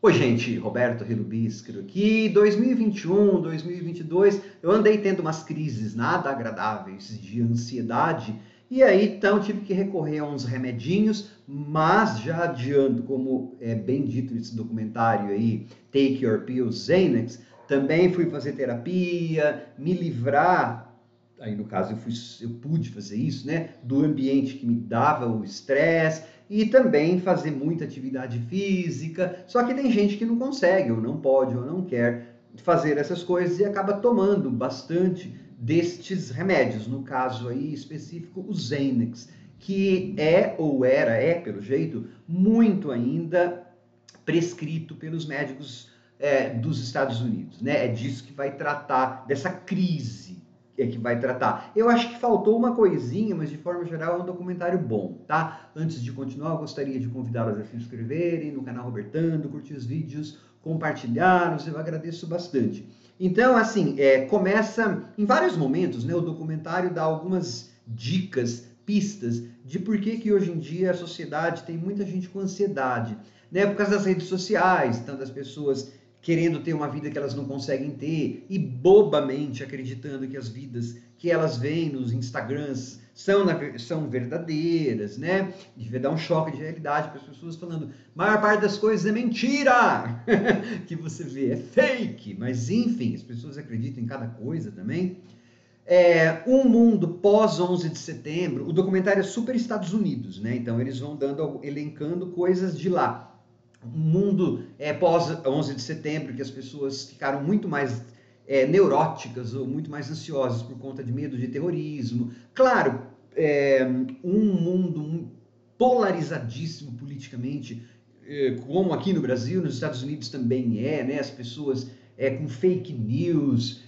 Oi, gente, Roberto Relubiscro aqui. 2021, 2022, eu andei tendo umas crises nada agradáveis de ansiedade e aí então tive que recorrer a uns remedinhos, mas já adianto, como é bem dito nesse documentário aí, Take Your Pills, Xanax, também fui fazer terapia, me livrar, aí no caso eu pude fazer isso, né, do ambiente que me dava o estresse, e também fazer muita atividade física. Só que tem gente que não consegue, ou não pode, ou não quer fazer essas coisas e acaba tomando bastante destes remédios. No caso aí específico, o Xanax, que é ou é pelo jeito, muito ainda prescrito pelos médicos dos Estados Unidos, né? É disso que vai tratar, dessa crise que vai tratar. Eu acho que faltou uma coisinha, mas de forma geral é um documentário bom, tá? Antes de continuar, eu gostaria de convidá-los a se inscreverem no canal Robertando, curtir os vídeos, compartilhar, eu agradeço bastante. Então, assim, começa em vários momentos, né? O documentário dá algumas dicas, pistas de por que hoje em dia a sociedade tem muita gente com ansiedade, né? Por causa das redes sociais, tantas pessoas querendo ter uma vida que elas não conseguem ter e bobamente acreditando que as vidas que elas veem nos Instagrams são verdadeiras, né? Devia dar um choque de realidade para as pessoas falando, a maior parte das coisas é mentira que você vê, é fake, mas enfim, as pessoas acreditam em cada coisa também. Um mundo pós 11 de setembro, o documentário é super Estados Unidos, né? Então eles vão elencando coisas de lá. Um mundo pós 11 de setembro, que as pessoas ficaram muito mais neuróticas ou muito mais ansiosas por conta de medo de terrorismo. Claro, um mundo polarizadíssimo politicamente, como aqui no Brasil, nos Estados Unidos também né? As pessoas com fake news,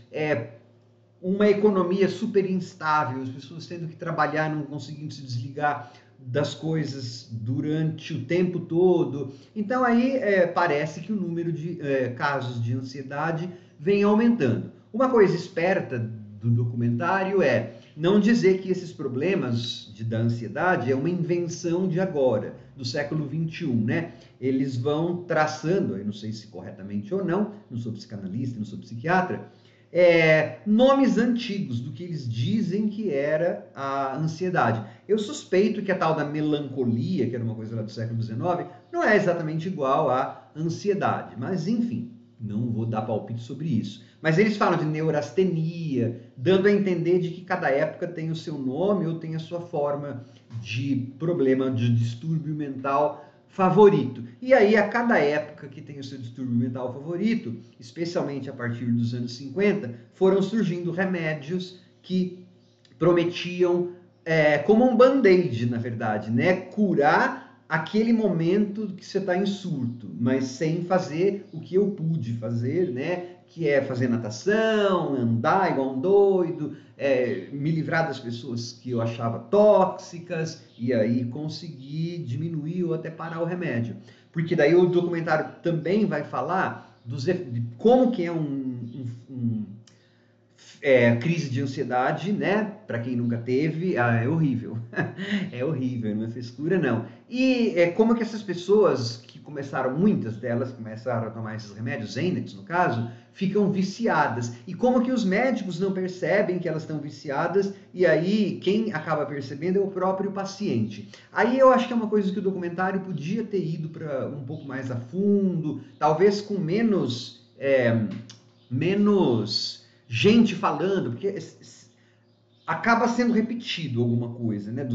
uma economia super instável, as pessoas tendo que trabalhar, não conseguindo se desligar das coisas durante o tempo todo. Então aí parece que o número de casos de ansiedade vem aumentando. Uma coisa esperta do documentário é não dizer que esses problemas da ansiedade é uma invenção de agora, do século XXI, né? Eles vão traçando, eu não sei se corretamente ou não sou psicanalista, não sou psiquiatra, nomes antigos do que eles dizem que era a ansiedade. Eu suspeito que a tal da melancolia, que era uma coisa lá do século XIX, não é exatamente igual à ansiedade, mas enfim, não vou dar palpite sobre isso. Mas eles falam de neurastenia, dando a entender de que cada época tem o seu nome ou tem a sua forma de problema, de distúrbio mental favorito. E aí, a cada época que tem o seu distúrbio mental favorito, especialmente a partir dos anos 50, foram surgindo remédios que prometiam, como um band-aid, na verdade, né? Curar aquele momento que você está em surto, mas sem fazer o que eu pude fazer, né? Que é fazer natação, andar igual um doido, me livrar das pessoas que eu achava tóxicas e aí conseguir diminuir ou até parar o remédio. Porque daí o documentário também vai falar de como que é crise de ansiedade, né? Para quem nunca teve, é horrível. É horrível, não é frescura, não. E como que essas pessoas que começaram, muitas delas começaram a tomar esses remédios, Xanax no caso, ficam viciadas. E como que os médicos não percebem que elas estão viciadas e aí quem acaba percebendo é o próprio paciente. Aí eu acho que é uma coisa que o documentário podia ter ido para um pouco mais a fundo, talvez com menos gente falando, porque acaba sendo repetido alguma coisa, né?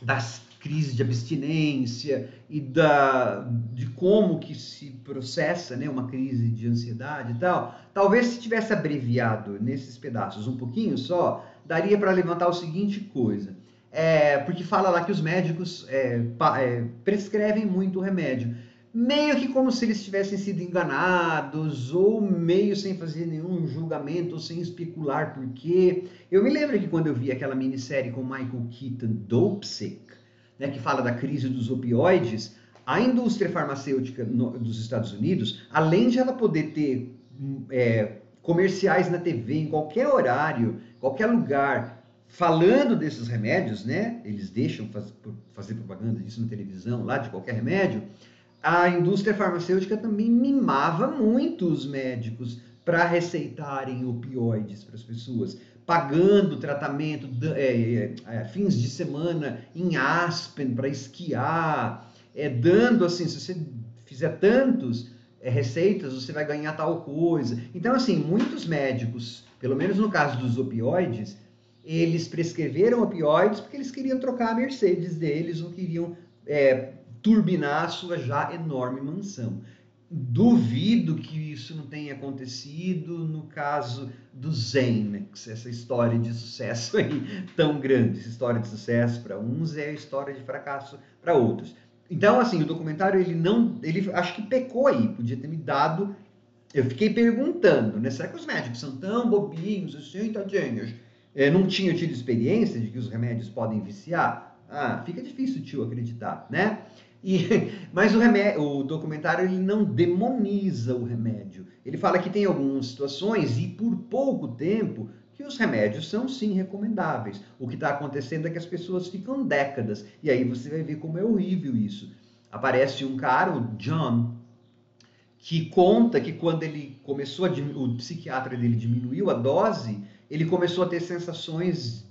Das crises de abstinência e de como que se processa, né, uma crise de ansiedade e tal. Talvez se tivesse abreviado nesses pedaços um pouquinho só, daria para levantar o seguinte coisa. Porque fala lá que os médicos prescrevem muito remédio. Meio que como se eles tivessem sido enganados, ou meio sem fazer nenhum julgamento, ou sem especular por quê. Eu me lembro que quando eu vi aquela minissérie com Michael Keaton, Dopesick, né, que fala da crise dos opioides, a indústria farmacêutica dos Estados Unidos, além de ela poder ter comerciais na TV, em qualquer horário, qualquer lugar, falando desses remédios, né? Eles deixam fazer propaganda disso na televisão, lá de qualquer remédio. a indústria farmacêutica também mimava muito os médicos para receitarem opioides para as pessoas, pagando tratamento, fins de semana em Aspen para esquiar, dando assim, se você fizer tantos receitas, você vai ganhar tal coisa. Então, assim, muitos médicos, pelo menos no caso dos opioides, eles prescreveram opioides porque eles queriam trocar a Mercedes deles ou queriam turbinar a sua já enorme mansão. Duvido que isso não tenha acontecido no caso do Xanax, essa história de sucesso aí tão grande. Essa história de sucesso para uns é a história de fracasso para outros. Então, assim, o documentário, ele acho que pecou aí, podia ter me dado. Eu fiquei perguntando, né? Será que os médicos são tão bobinhos assim, tadinhos? Não tinham tido experiência de que os remédios podem viciar? Ah, fica difícil, tio, acreditar, né? Mas o documentário ele não demoniza o remédio. Ele fala que tem algumas situações e por pouco tempo que os remédios são sim recomendáveis. O que está acontecendo é que as pessoas ficam décadas e aí você vai ver como é horrível isso. Aparece um cara, o John, que conta que quando ele começou, o psiquiatra dele diminuiu a dose, ele começou a ter sensações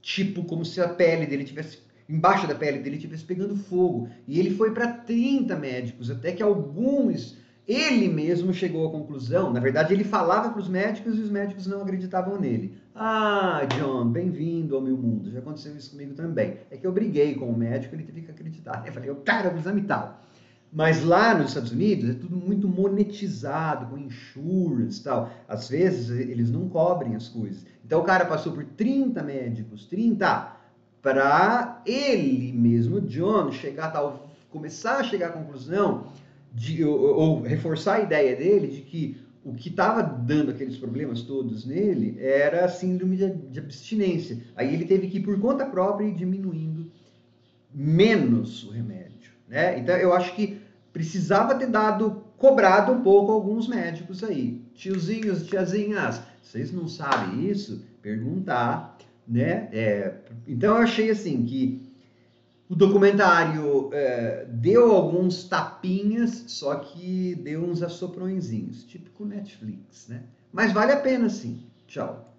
tipo como se a pele dele tivesse, embaixo da pele dele tivesse pegando fogo. E ele foi para 30 médicos, até que alguns, ele mesmo chegou à conclusão, na verdade ele falava para os médicos e os médicos não acreditavam nele. Ah, John, bem-vindo ao meu mundo, já aconteceu isso comigo também. É que eu briguei com o médico, ele teve que acreditar. Eu falei, cara, o exame tal. Mas lá nos Estados Unidos é tudo muito monetizado, com insurance e tal. Às vezes eles não cobrem as coisas. Então o cara passou por 30 médicos, 30, para ele mesmo, John, começar a chegar à conclusão, ou reforçar a ideia dele de que o que estava dando aqueles problemas todos nele era a síndrome de abstinência. Aí ele teve que ir por conta própria e diminuindo menos o remédio, né? Então eu acho que precisava ter cobrado um pouco alguns médicos aí. Tiozinhos, tiazinhas, vocês não sabem isso? Perguntar, né? Então eu achei assim que o documentário deu alguns tapinhas, só que deu uns assoprõezinhos, típico Netflix, né? Mas vale a pena sim. Tchau.